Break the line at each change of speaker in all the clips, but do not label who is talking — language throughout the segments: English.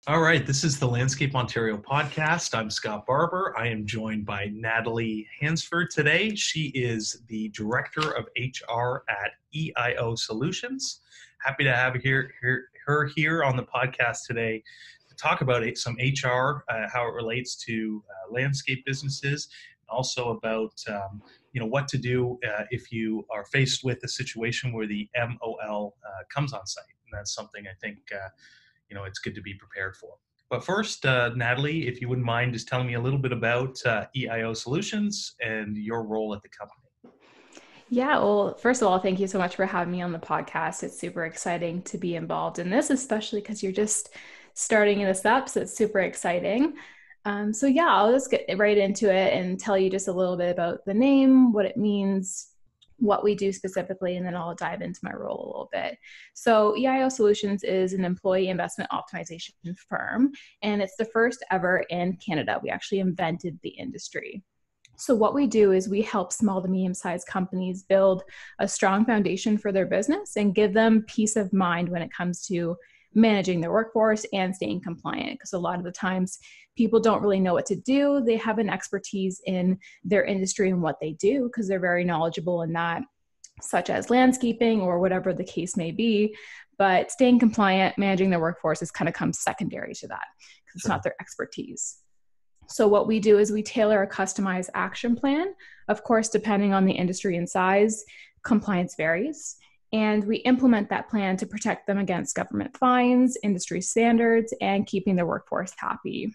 All right, this is the Landscape Ontario podcast. I'm Scott Barber. I am joined by Natalie Hansford today. She is the Director of HR at EIO Solutions. Happy to have her here on the podcast today to talk about some HR, how it relates to landscape businesses, and also about what to do if you are faced with a situation where the MoL comes on site. And that's something I think it's good to be prepared for. But first, Natalie, if you wouldn't mind just telling me a little bit about EIO Solutions and your role at the company.
Yeah, well, first of all, thank you so much for having me on the podcast. It's super exciting to be involved in this, especially because you're just starting this up. So it's super exciting. So I'll just get right into it and tell you just a little bit about the name, what it means, what we do specifically, and then I'll dive into my role a little bit. So EIO Solutions is an employee investment optimization firm, and it's the first ever in Canada. We actually invented the industry. So what we do is we help small to medium-sized companies build a strong foundation for their business and give them peace of mind when it comes to managing their workforce and staying compliant. Because a lot of the times people don't really know what to do. They have an expertise in their industry and what they do because they're very knowledgeable in that, such as landscaping or whatever the case may be. But staying compliant, managing their workforce is kind of comes secondary to that because it's not their expertise. So what we do is we tailor a customized action plan. Of course, depending on the industry and size, compliance varies. And we implement that plan to protect them against government fines, industry standards, and keeping their workforce happy.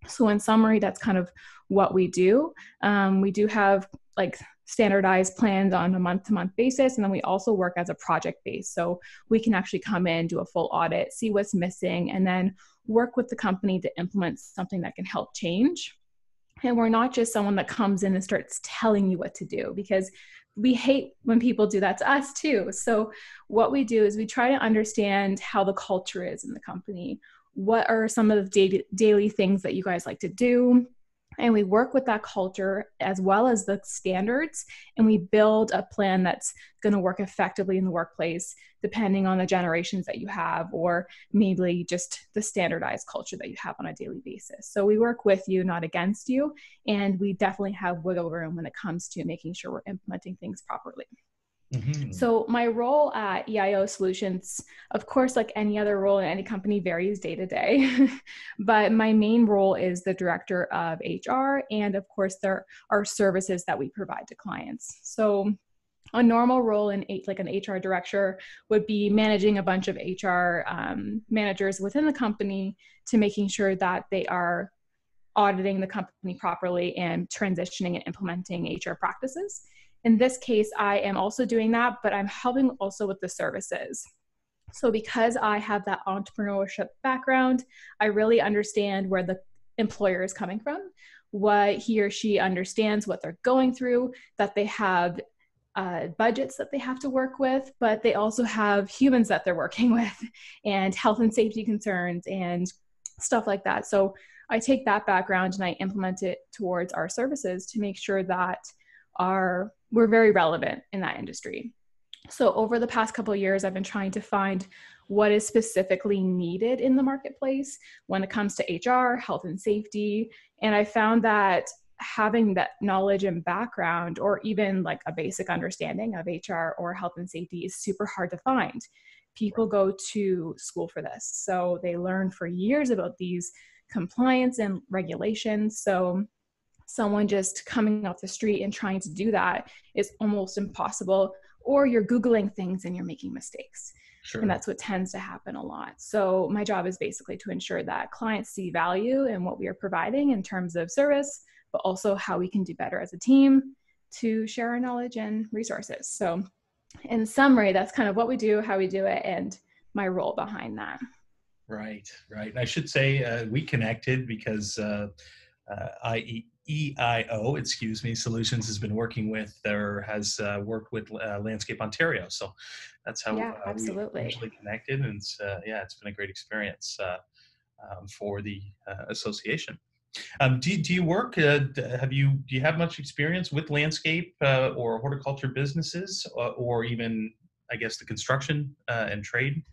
So in summary, that's kind of what we do. We do have standardized plans on a month-to-month basis, and then we also work as a project base. So we can actually come in, do a full audit, see what's missing, and then work with the company to implement something that can help change. And we're not just someone that comes in and starts telling you what to do, because we hate when people do that to us too. So what we do is we try to understand how the culture is in the company. What are some of the daily things that you guys like to do? And we work with that culture as well as the standards, and we build a plan that's going to work effectively in the workplace, depending on the generations that you have, or maybe just the standardized culture that you have on a daily basis. So we work with you, not against you, and we definitely have wiggle room when it comes to making sure we're implementing things properly. Mm-hmm. So my role at EIO Solutions, of course, like any other role in any company, varies day to day. But my main role is the director of HR. And of course, there are services that we provide to clients. So a normal role in an HR director would be managing a bunch of HR managers within the company to making sure that they are auditing the company properly and transitioning and implementing HR practices. In this case, I am also doing that, but I'm helping also with the services. So because I have that entrepreneurship background, I really understand where the employer is coming from, what he or she understands, what they're going through, that they have budgets that they have to work with, but they also have humans that they're working with and health and safety concerns and stuff like that. So I take that background and I implement it towards our services to make sure that we're very relevant in that industry. So over the past couple of years, I've been trying to find what is specifically needed in the marketplace when it comes to HR, health and safety. And I found that having that knowledge and background, or even like a basic understanding of HR or health and safety, is super hard to find. People go to school for this. So they learn for years about these compliance and regulations. So someone just coming off the street and trying to do that is almost impossible, or you're Googling things and you're making mistakes. Sure. And that's what tends to happen a lot. So my job is basically to ensure that clients see value in what we are providing in terms of service, but also how we can do better as a team to share our knowledge and resources. So in summary, that's kind of what we do, how we do it, and my role behind that.
Right. I should say we connected because EIO, Solutions has been working with or has worked with Landscape Ontario. So that's how we actually connected. And it's been a great experience for the association. Do you work? Do you have much experience with landscape or horticulture businesses, or even, I guess, the construction and trade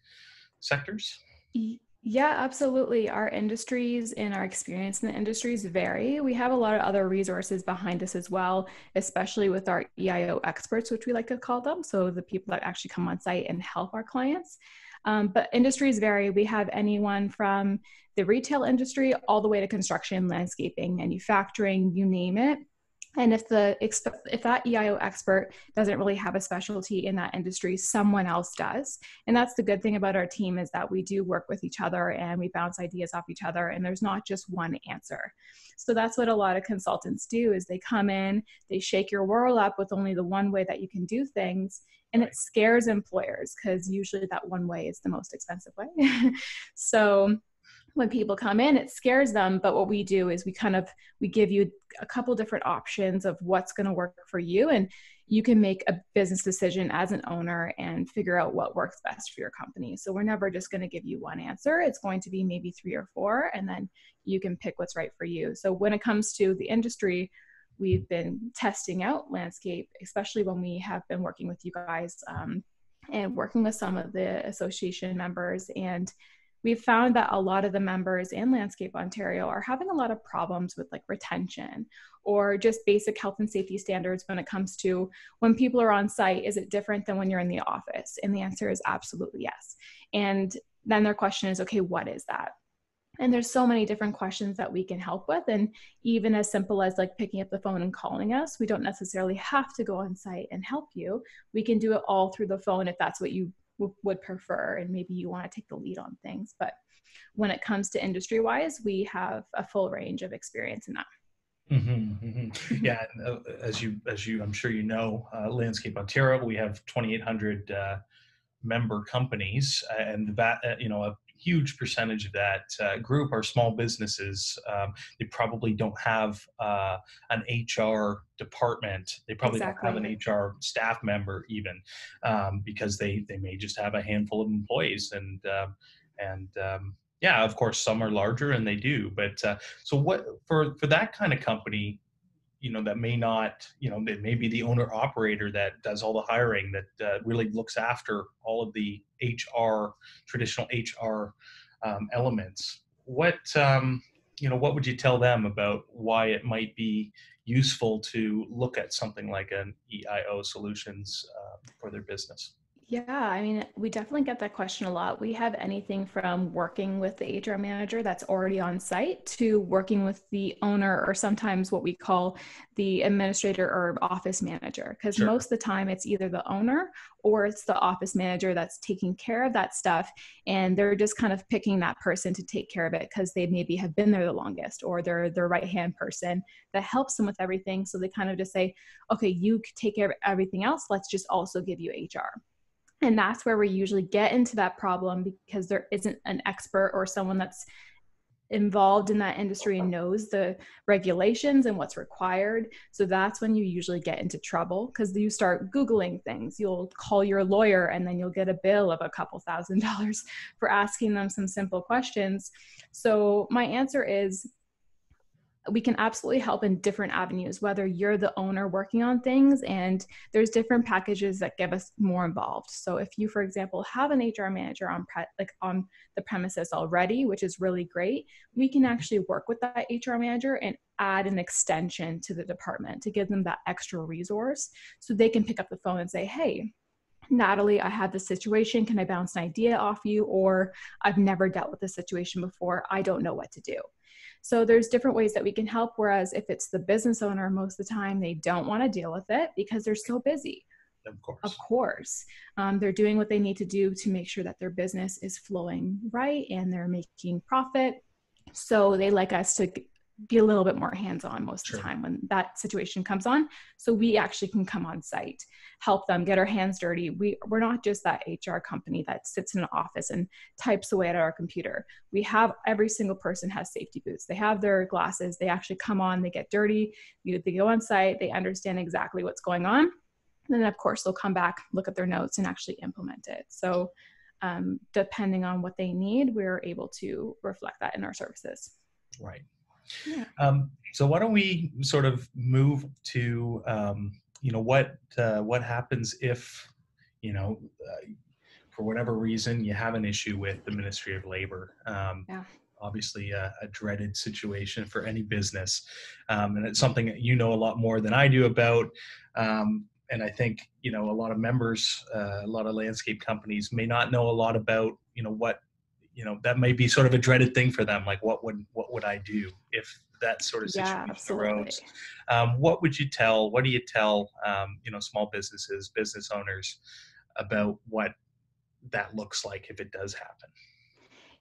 sectors?
Yeah, absolutely. Our industries and our experience in the industries vary. We have a lot of other resources behind us as well, especially with our EIO experts, which we like to call them. So the people that actually come on site and help our clients. But industries vary. We have anyone from the retail industry all the way to construction, landscaping, manufacturing, you name it. And if that EIO expert doesn't really have a specialty in that industry, someone else does. And that's the good thing about our team, is that we do work with each other and we bounce ideas off each other, and there's not just one answer. So that's what a lot of consultants do, is they come in, they shake your world up with only the one way that you can do things, and
Right.
it scares employers because usually that one way is the most expensive way. So when people come in, it scares them. But what we do is we give you a couple different options of what's going to work for you, and you can make a business decision as an owner and figure out what works best for your company. So we're never just going to give you one answer. It's going to be maybe 3 or 4, and then you can pick what's right for you. So when it comes to the industry, we've been testing out landscape, especially when we have been working with you guys, and working with some of the association members. And we've found that a lot of the members in Landscape Ontario are having a lot of problems with like retention or just basic health and safety standards when it comes to when people are on site. Is it different than when you're in the office? And the answer is absolutely yes. And then their question is, okay, what is that? And there's so many different questions that we can help with. And even as simple as like picking up the phone and calling us, we don't necessarily have to go on site and help you. We can do it all through the phone if that's what you would prefer. And maybe you want to take the lead on things. But when it comes to industry wise, we have a full range of experience in that.
Yeah, and, I'm sure you know, Landscape Ontario, we have 2,800 member companies, and that a huge percentage of that group are small businesses. They probably don't have an HR department. They probably don't have an
Exactly.
HR staff member even, because they may just have a handful of employees. And yeah, of course, some are larger and they do. But so what for that kind of company, that may not, it may be the owner operator that does all the hiring, that really looks after all of the traditional HR elements. What would you tell them about why it might be useful to look at something like an EIO Solutions for their business?
Yeah, I mean, we definitely get that question a lot. We have anything from working with the HR manager that's already on site to working with the owner, or sometimes what we call the administrator or office manager. Because
Sure.
most of the time it's either the owner or it's the office manager that's taking care of that stuff. And they're just kind of picking that person to take care of it because they maybe have been there the longest, or they're their right hand person that helps them with everything. So they kind of just say, okay, you take care of everything else. Let's just also give you HR. And that's where we usually get into that problem, because there isn't an expert or someone that's involved in that industry and knows the regulations and what's required. So that's when you usually get into trouble, because you start Googling things. You'll call your lawyer and then you'll get a bill of a couple $1,000s for asking them some simple questions. So my answer is, we can absolutely help in different avenues, whether you're the owner working on things, and there's different packages that get us more involved. So if you, for example, have an HR manager on the premises already, which is really great, we can actually work with that HR manager and add an extension to the department to give them that extra resource, so they can pick up the phone and say, hey, Natalie, I have this situation. Can I bounce an idea off you? Or I've never dealt with this situation before. I don't know what to do. So there's different ways that we can help. Whereas if it's the business owner, most of the time they don't want to deal with it because they're so busy.
Of
Of
course.
course, they're doing what they need to do to make sure that their business is flowing right and they're making profit. So they like us to be a little bit more hands-on most of the
Sure.
time when that situation comes on. So we actually can come on site, help them get our hands dirty. We're not just that HR company that sits in an office and types away at our computer. We have every single person has safety boots. They have their glasses. They actually come on, they get dirty. They go on site, they understand exactly what's going on. And then of course they'll come back, look at their notes and actually implement it. So depending on what they need, we're able to reflect that in our services.
Right.
Yeah.
So why don't we sort of move to what happens if, for whatever reason, you have an issue with the Ministry of Labor.
Yeah.
Obviously, a dreaded situation for any business. And it's something that you know a lot more than I do about. And I think, a lot of members, a lot of landscape companies may not know a lot about, what, that may be sort of a dreaded thing for them. Like, what would I do if that sort of
Yeah,
situation
absolutely.
arose? What do you tell, small businesses, business owners about what that looks like if it does happen?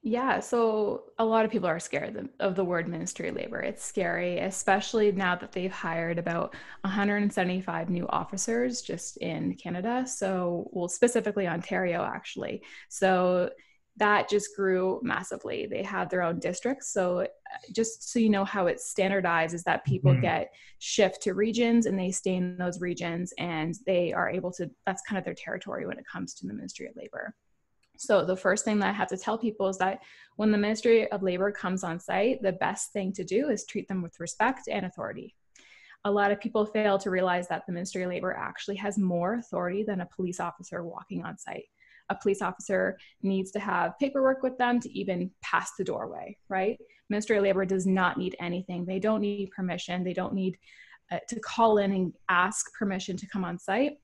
Yeah, so a lot of people are scared of the word ministry of labor. It's scary, especially now that they've hired about 175 new officers just in Canada. So, well, specifically Ontario, actually. So that just grew massively. They have their own districts. So, just so you know how it's standardized, is that people
Mhm.
get shift to regions and they stay in those regions and they are able to, that's kind of their territory when it comes to the ministry of labor. So the first thing that I have to tell people is that when the Ministry of Labor comes on site, the best thing to do is treat them with respect and authority. A lot of people fail to realize that the Ministry of Labor actually has more authority than a police officer walking on site. A police officer needs to have paperwork with them to even pass the doorway, right? Ministry of Labor does not need anything. They don't need permission. They don't need to call in and ask permission to come on site.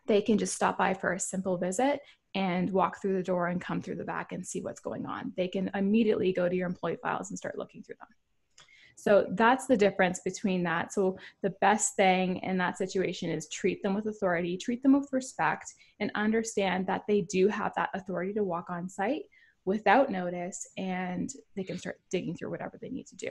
They can just stop by for a simple visit and walk through the door and come through the back and see what's going on. They can immediately go to your employee files and start looking through them. So that's the difference between that. So the best thing in that situation is treat them with authority, treat them with respect, and understand that they do have that authority to walk on site without notice, and they can start digging through whatever they need to do.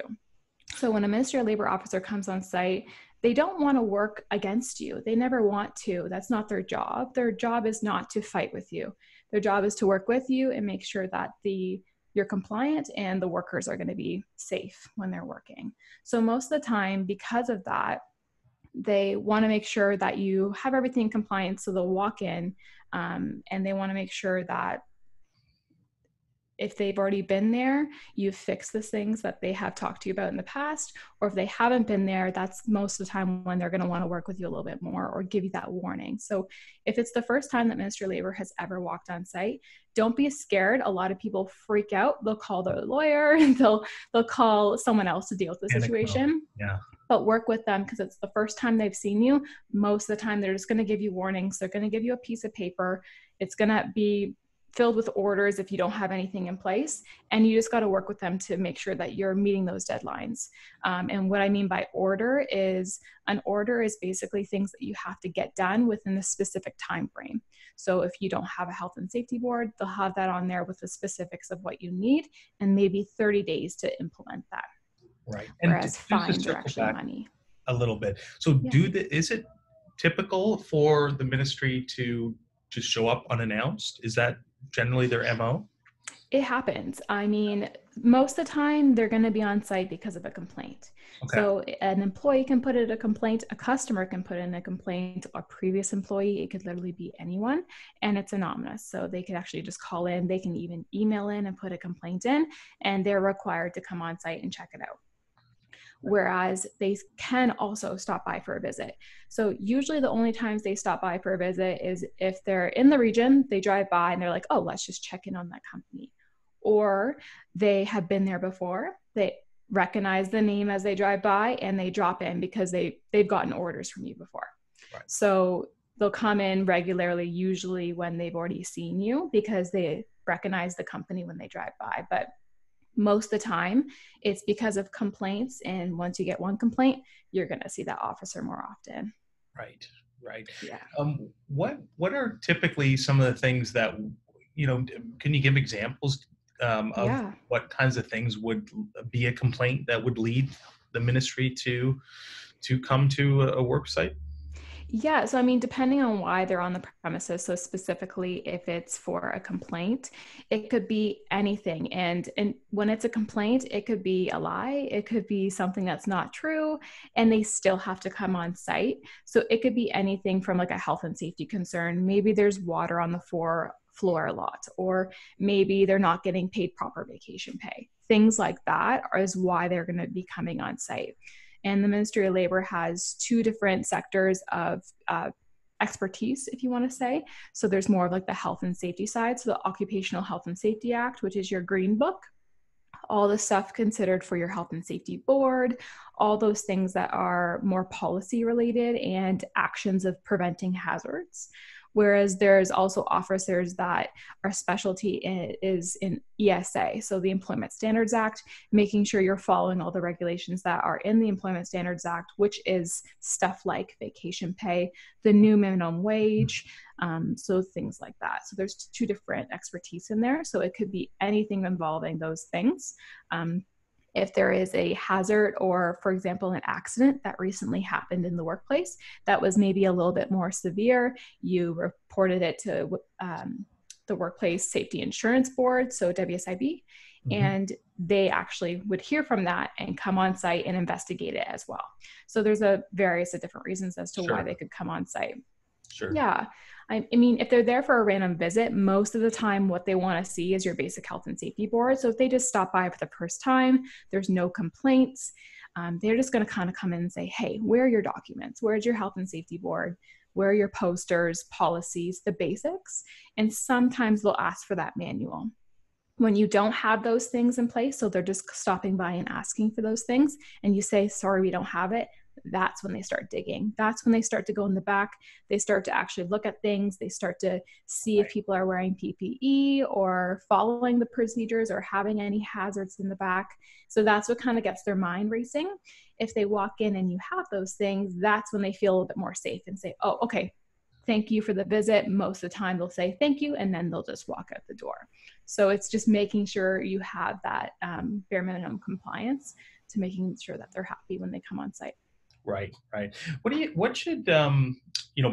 So when a Ministry of Labor officer comes on site, they don't want to work against you. They never want to. That's not their job. Their job is not to fight with you. Their job is to work with you and make sure that you're compliant and the workers are going to be safe when they're working. So most of the time, because of that, they want to make sure that you have everything in compliance. So they'll walk in and they want to make sure that if they've already been there, you've fixed the things that they have talked to you about in the past, or if they haven't been there, that's most of the time when they're going to want to work with you a little bit more or give you that warning. So if it's the first time that Ministry of Labor has ever walked on site, don't be scared. A lot of people freak out. They'll call their lawyer, they'll call someone else to deal with the
Panic mode.
situation.
Yeah.
But work with them because it's the first time they've seen you. Most of the time, they're just going to give you warnings. They're going to give you a piece of paper. It's going to be filled with orders if you don't have anything in place. And you just got to work with them to make sure that you're meeting those deadlines. And what I mean by order is an order is basically things that you have to get done within the specific time frame. So if you don't have a health and safety board, they'll have that on there with the specifics of what you need and maybe 30 days to implement that.
Right. And
Whereas
just to
fines are
circle
actually
back
money.
a little bit. So
Yeah.
is it typical for the ministry to just show up unannounced? Is that generally their MO?
It happens. I mean, most of the time they're going to be on site because of a complaint.
Okay.
So an employee can put in a complaint, a customer can put in a complaint, a previous employee, it could literally be anyone, and it's anonymous. So they could actually just call in, they can even email in and put a complaint in, and they're required to come on site and check it out. Whereas they can also stop by for a visit. So usually the only times they stop by for a visit is if they're in the region, they drive by and they're like, oh, let's just check in on that company. Or they have been there before, they recognize the name as they drive by and they drop in because they've gotten orders from you before.
Right.
So they'll come in regularly, usually when they've already seen you because they recognize the company when they drive by. But most of the time it's because of complaints, and once you get one complaint, you're going to see that officer more often.
Right.
Yeah.
What are typically some of the things that, can you give examples of
Yeah.
what kinds of things would be a complaint that would lead the ministry to come to a work site?
Yeah. So, I mean, depending on why they're on the premises, so specifically if it's for a complaint, it could be anything. And when it's a complaint, it could be a lie, it could be something that's not true, and they still have to come on site. So it could be anything from like a health and safety concern. Maybe there's water on the floor a lot, or maybe they're not getting paid proper vacation pay. Things like that is why they're going to be coming on site. And the Ministry of Labor has two different sectors of expertise, if you want to say. So there's more of like the health and safety side. So the Occupational Health and Safety Act, which is your green book, all the stuff considered for your health and safety board, all those things that are more policy related and actions of preventing hazards. Whereas there's also officers that our specialty is in ESA, so the Employment Standards Act, making sure you're following all the regulations that are in the Employment Standards Act, which is stuff like vacation pay, the new minimum wage, so things like that. So there's two different expertise in there. So it could be anything involving those things. If there is a hazard or, for example, an accident that recently happened in the workplace that was maybe a little bit more severe, you reported it to the Workplace Safety Insurance Board, so WSIB, and they actually would hear from that and come on site and investigate it as well. So there's a various of different reasons as to why they could come on site.
Sure.
Yeah. I mean, if they're there for a random visit, most of the time what they want to see is your basic health and safety board. So if they just stop by for the first time, there's no complaints, they're just going to kind of come in and say, hey, where are your documents? Where's your health and safety board? Where are your posters, policies, the basics? And sometimes they'll ask for that manual. When you don't have those things in place, so they're just stopping by and asking for those things, and you say, sorry, we don't have it, that's when they start digging. That's when they start to go in the back. They start to actually look at things. They start to see if people are wearing PPE or following the procedures or having any hazards in the back. So that's what kind of gets their mind racing. If they walk in and you have those things, that's when they feel a little bit more safe and say, oh, okay, thank you for the visit. Most of the time they'll say thank you, and then they'll just walk out the door. So it's just making sure you have that bare minimum compliance to making sure that they're happy when they come on site.
Right. What should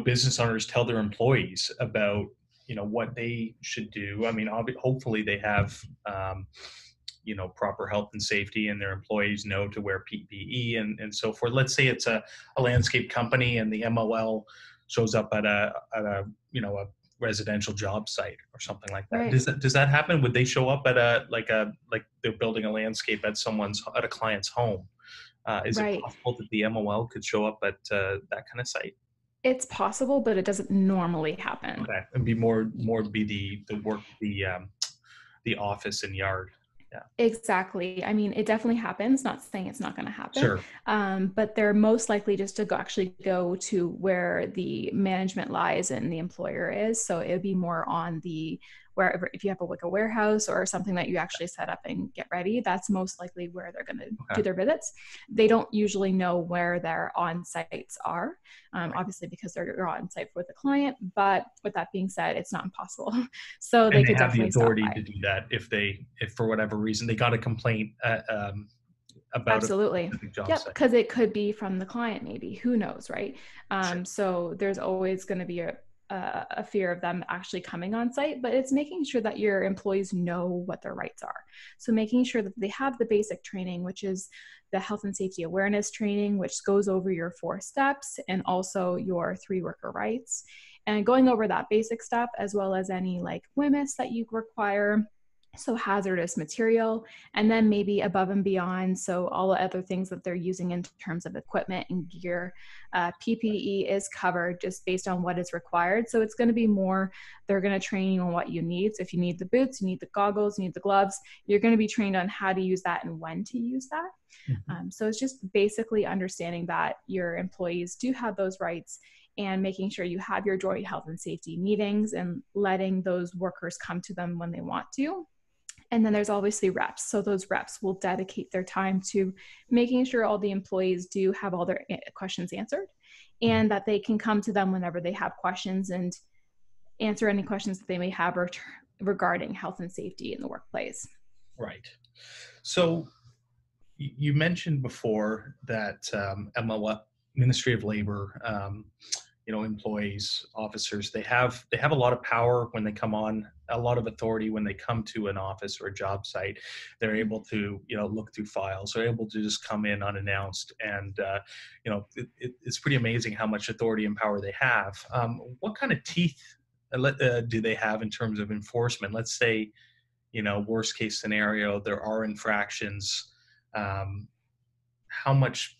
business owners tell their employees about what they should do? I mean, hopefully they have proper health and safety, and their employees know to wear PPE and so forth. Let's say it's a landscape company and the MoL shows up at a residential job site or something like that. Right. Does that happen? Would they show up at like they're building a landscape at a client's home? Is it possible that the MoL could show up at that kind of site?
It's possible, but it doesn't normally happen.
Okay, and be more be the work, the office and yard. Yeah.
Exactly. I mean, it definitely happens. Not saying it's not going to happen.
Sure.
But they're most likely just to actually go to where the management lies and the employer is. So it would be more on the wherever, if you have a warehouse or something that you actually set up and get ready, that's most likely where they're going to do their visits. They don't usually know where their on-sites are, obviously because they're on site with the client. But with that being said, it's not impossible. So they could
have
definitely
the authority to do that if for whatever reason they got a complaint about
absolutely
a job
yep,
site.
because it could be from the client, maybe, who knows, right?
Sure.
So there's always going to be a fear of them actually coming on site, but it's making sure that your employees know what their rights are. So making sure that they have the basic training, which is the health and safety awareness training, which goes over your 4 steps and also your 3 worker rights, and going over that basic stuff as well as any like WMIS that you require. So hazardous material, and then maybe above and beyond. So all the other things that they're using in terms of equipment and gear, PPE is covered just based on what is required. So it's going to be more, they're going to train you on what you need. So if you need the boots, you need the goggles, you need the gloves, you're going to be trained on how to use that and when to use that. Mm-hmm. So it's just basically understanding that your employees do have those rights and making sure you have your joint health and safety meetings and letting those workers come to them when they want to. And then there's obviously reps. So those reps will dedicate their time to making sure all the employees do have all their questions answered and that they can come to them whenever they have questions and answer any questions that they may have regarding health and safety in the workplace.
Right. So you mentioned before that Ministry of Labor, employees, officers, they have a lot of power when they come on, a lot of authority when they come to an office or a job site. They're able to, look through files. They're able to just come in unannounced, and it's pretty amazing how much authority and power they have. What kind of teeth do they have in terms of enforcement? Let's say, worst case scenario, there are infractions. How much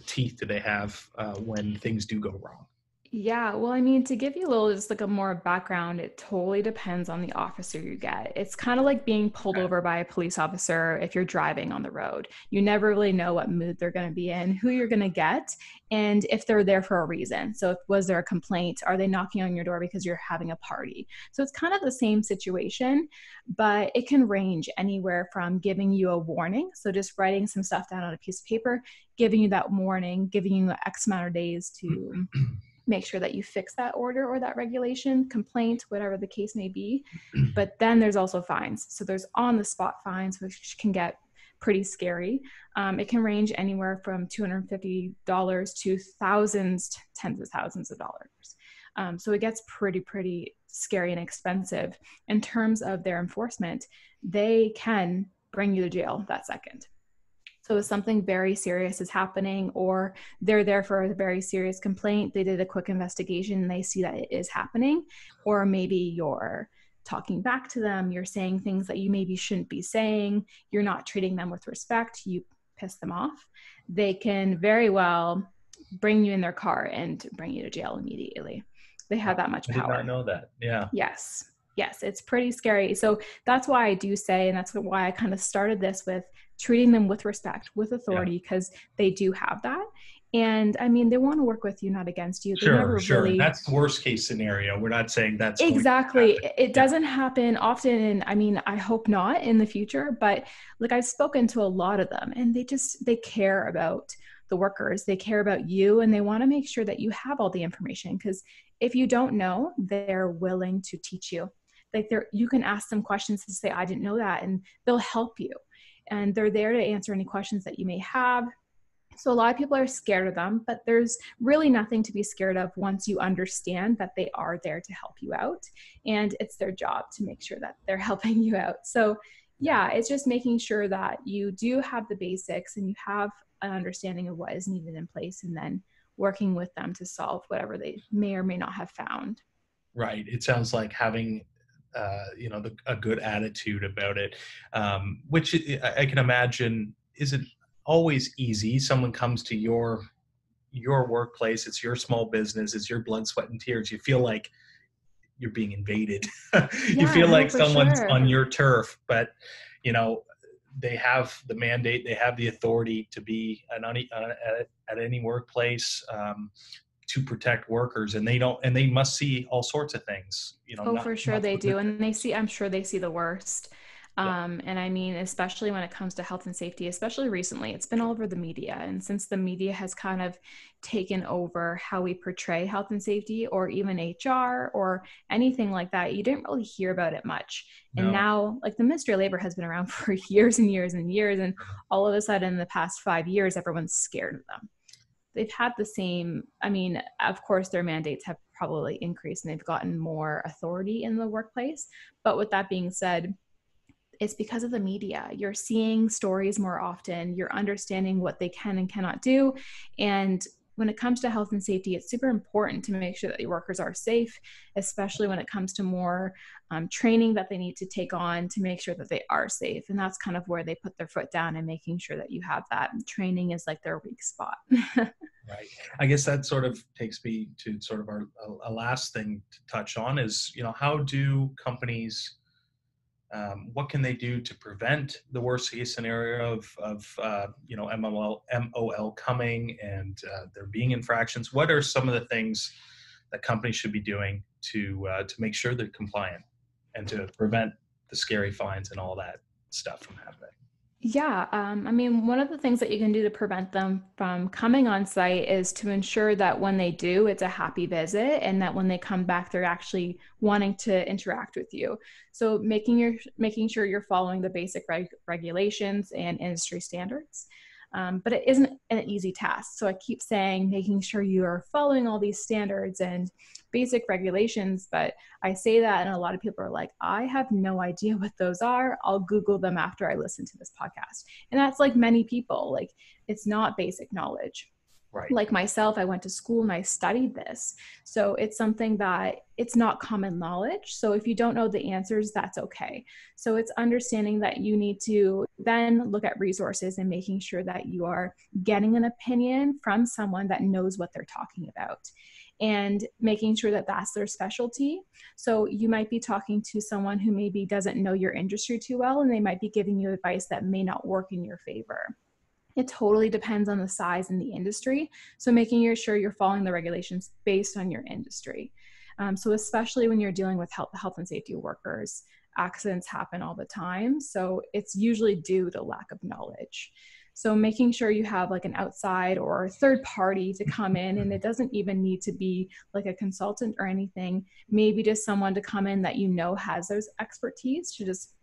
teeth do they have when things do go wrong?
Yeah, well, I mean, to give you a little, just like a more background, it totally depends on the officer you get. It's kind of like being pulled
Okay.
over by a police officer if you're driving on the road. You never really know what mood they're going to be in, who you're going to get, and if they're there for a reason. So, if, was there a complaint? Are they knocking on your door because you're having a party? So, it's kind of the same situation, but it can range anywhere from giving you a warning. So, just writing some stuff down on a piece of paper, giving you that warning, giving you X amount of days to make sure that you fix that order or that regulation, complaint, whatever the case may be. But then there's also fines. So there's on the spot fines, which can get pretty scary. It can range anywhere from $250 to thousands, tens of thousands of dollars. So it gets pretty scary and expensive. In terms of their enforcement, they can bring you to jail that second. So if something very serious is happening, or they're there for a very serious complaint, they did a quick investigation and they see that it is happening, or maybe you're talking back to them, you're saying things that you maybe shouldn't be saying, you're not treating them with respect, you piss them off, they can very well bring you in their car and bring you to jail immediately. They have that much
I did not
power.
know that. Yeah.
Yes. Yes, it's pretty scary. So that's why I do say, and that's why I kind of started this with treating them with respect, with
Yeah.
authority, because they do have that. And I mean, they want to work with you, not against you. They
Sure,
never
sure. And
really.
that's the worst case scenario. We're not saying that's going to
Exactly.
happen.
It
Yeah.
doesn't happen often. And I mean, I hope not in the future, but like I've spoken to a lot of them and they care about the workers. They care about you and they want to make sure that you have all the information. Because if you don't know, they're willing to teach you. Like you can ask them questions and say, I didn't know that. And they'll help you. And they're there to answer any questions that you may have. So a lot of people are scared of them, but there's really nothing to be scared of once you understand that they are there to help you out. And it's their job to make sure that they're helping you out. So
Yeah.
yeah, it's just making sure that you do have the basics and you have an understanding of what is needed in place, and then working with them to solve whatever they may or may not have found.
Right. It sounds like having, a good attitude about it, which I can imagine isn't always easy. Someone comes to your workplace. It's your small business. It's your blood, sweat, and tears. You feel like you're being invaded. You
Yeah,
feel
no,
like
for
someone's
sure.
on your turf, but you know they have the mandate, they have the authority to be at any workplace, to protect workers, and they don't, and they must see all sorts of things.
Oh,
Not
for sure
not
they
so good
do. And they
things.
see, I'm sure they see the worst.
Yeah.
And I mean, especially when it comes to health and safety, especially recently, it's been all over the media. And since the media has kind of taken over how we portray health and safety, or even HR or anything like that, you didn't really hear about it much. And
No.
now, like the Ministry of Labor has been around for years and years and years. And all of a sudden, in the past 5 years, everyone's scared of them. They've had the same, I mean, of course their mandates have probably increased and they've gotten more authority in the workplace, but with that being said, it's because of the media. You're seeing stories more often, you're understanding what they can and cannot do. And when it comes to health and safety, it's super important to make sure that your workers are safe, especially when it comes to more training that they need to take on to make sure that they are safe. And that's kind of where they put their foot down and making sure that you have that. Training is like their weak spot.
Right. I guess that sort of takes me to sort of our a last thing to touch on is, how do companies, what can they do to prevent the worst case scenario of MOL coming, and there being infractions? What are some of the things that companies should be doing to make sure they're compliant and to prevent the scary fines and all that stuff from happening?
Yeah, I mean, one of the things that you can do to prevent them from coming on site is to ensure that when they do, it's a happy visit, and that when they come back, they're actually wanting to interact with you. So making sure you're following the basic regulations and industry standards. But it isn't an easy task. So I keep saying making sure you are following all these standards and basic regulations. But I say that, and a lot of people are like, I have no idea what those are. I'll Google them after I listen to this podcast. And that's like many people, like it's not basic knowledge.
Right.
Like myself, I went to school and I studied this. So it's something that it's not common knowledge. So if you don't know the answers, that's okay. So it's understanding that you need to then look at resources and making sure that you are getting an opinion from someone that knows what they're talking about. and making sure that that's their specialty. So you might be talking to someone who maybe doesn't know your industry too well, and they might be giving you advice that may not work in your favor. It totally depends on the size and the industry. So making sure you're following the regulations based on your industry. So especially when you're dealing with health and safety workers, accidents happen all the time. So it's usually due to lack of knowledge. So making sure you have like an outside or third party to come in, and it doesn't even need to be like a consultant or anything, maybe just someone to come in that you know has those expertise to just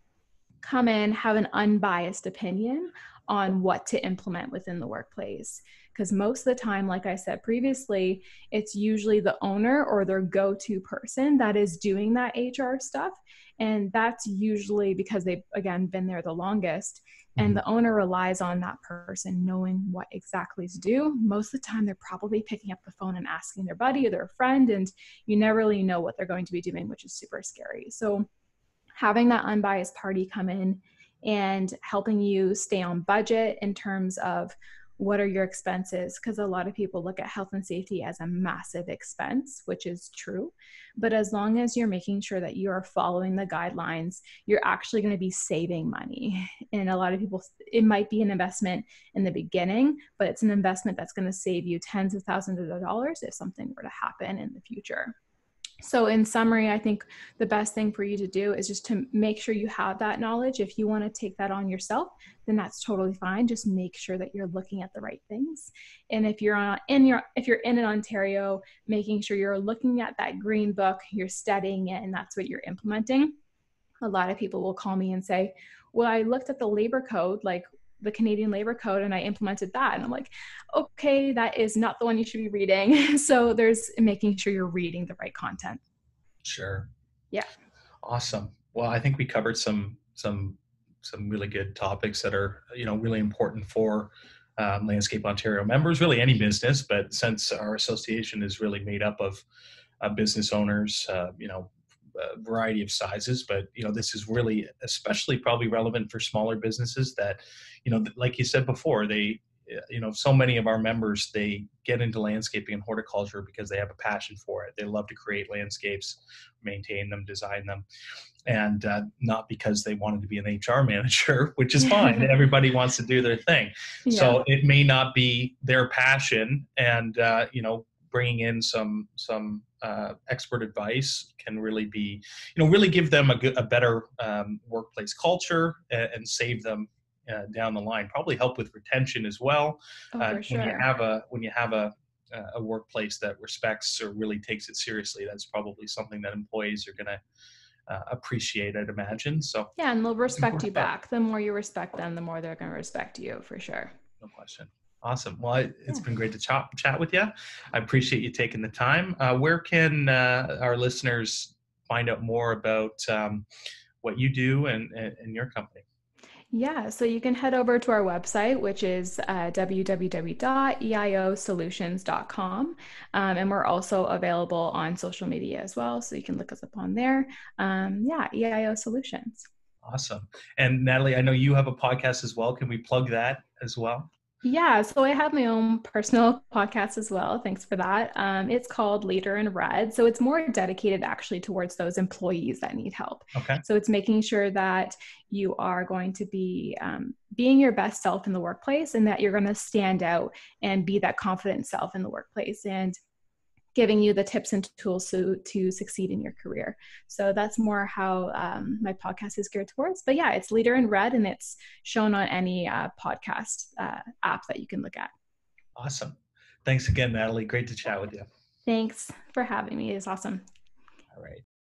come in, have an unbiased opinion on what to implement within the workplace. Because most of the time, like I said previously, it's usually the owner or their go-to person that is doing that HR stuff. And that's usually because they've, again, been there the longest. And the owner relies on that person knowing what exactly to do. Most of the time, they're probably picking up the phone and asking their buddy or their friend, and you never really know what they're going to be doing, which is super scary. So having that unbiased party come in and helping you stay on budget in terms of what are your expenses, because a lot of people look at health and safety as a massive expense, which is true. But as long as you're making sure that you are following the guidelines, you're actually going to be saving money. And a lot of people, it might be an investment in the beginning, but it's an investment that's going to save you tens of thousands of dollars if something were to happen in the future. So in summary, I think the best thing for you to do is just to make sure you have that knowledge. If you want to take that on yourself, then that's totally fine. Just make sure that you're looking at the right things. And if you're in an Ontario, making sure you're looking at that green book, you're studying it, and that's what you're implementing. A lot of people will call me and say, well, I looked at the labor code, like the Canadian Labor Code, and I implemented that. And I'm like, okay, that is not the one you should be reading. So there's making sure you're reading the right content.
Sure.
Yeah.
Awesome. Well, I think we covered some really good topics that are really important for Landscape Ontario members, really any business, but since our association is really made up of business owners, a variety of sizes, but this is really especially probably relevant for smaller businesses that, like you said before, they, so many of our members, they get into landscaping and horticulture because they have a passion for it. They love to create landscapes, maintain them, design them, and not because they wanted to be an HR manager, which is fine. Everybody wants to do their thing.
Yeah.
So it may not be their passion, and bringing in some expert advice can really be, really give them a better workplace culture, and save them down the line. Probably help with retention as well.
For sure.
When you have a workplace that respects or really takes it seriously, that's probably something that employees are going to appreciate, I'd imagine. So
yeah, and they'll respect you back. The more you respect them, the more they're going to respect you, for sure.
No question. Awesome. Well, it's been great to chat with you. I appreciate you taking the time. Where can our listeners find out more about what you do and your company?
Yeah, so you can head over to our website, which is www.eiosolutions.com. And we're also available on social media as well. So you can look us up on there. EIO Solutions.
Awesome. And Natalie, I know you have a podcast as well. Can we plug that as well?
Yeah, so I have my own personal podcast as well. Thanks for that. It's called Leader in Red. So it's more dedicated actually towards those employees that need help.
Okay.
So it's making sure that you are going to be being your best self in the workplace, and that you're going to stand out and be that confident self in the workplace, and giving you the tips and tools to succeed in your career. So that's more how my podcast is geared towards. But yeah, it's Leader in Red, and it's shown on any podcast app that you can look at.
Awesome. Thanks again, Natalie. Great to chat with you.
Thanks for having me. It's awesome.
All right.